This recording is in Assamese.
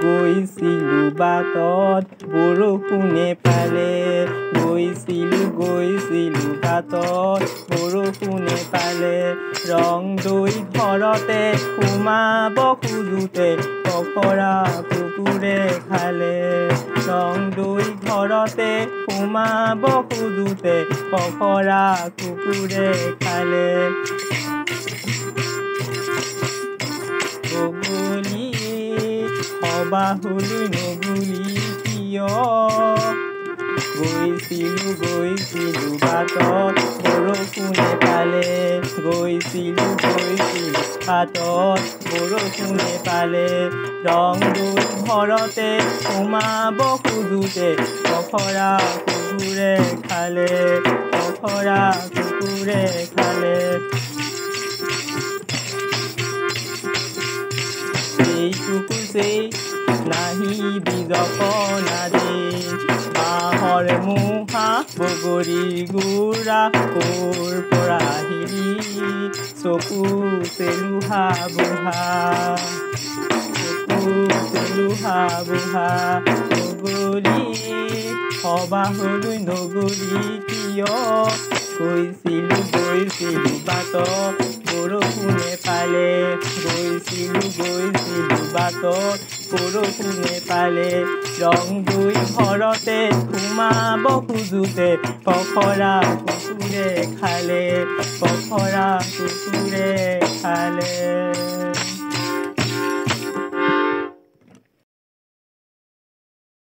গৈছিলো বাটত বৰষুণে পালে গৈছিলো বাটত বৰষুণে পালে ৰং দৈ ঘৰতে সোমাব খোজোতে পখৰা কুকুৰে খালে ৰং দৈ ঘৰতে সোমাব খোজোতে পখৰা কুকুৰে খালে বগলী সবাহলৈ নগলি কিয় গৈছিলো বাটত বৰষুণে পালে গৈছিলো বাটত বৰষুণে পালে ৰং দৈ ঘৰতে সোমাব খোজোতে পখৰা কুকুৰে খালে সেই নাহিবি জপনাদে বাঁহৰ মুহা বগৰী গুৰা ক'ৰ পৰা আহিলি চকু চেলুহা বুঢ়া বগলী সবাহলৈ নগলি কিয় গৈছিলো বাটত বৰষুণে পালে গৈছিলো বাটত বৰষুণে পালে ৰং দৈ ঘৰতে সোমাব খোজোতে পখৰা কুকুৰে খালে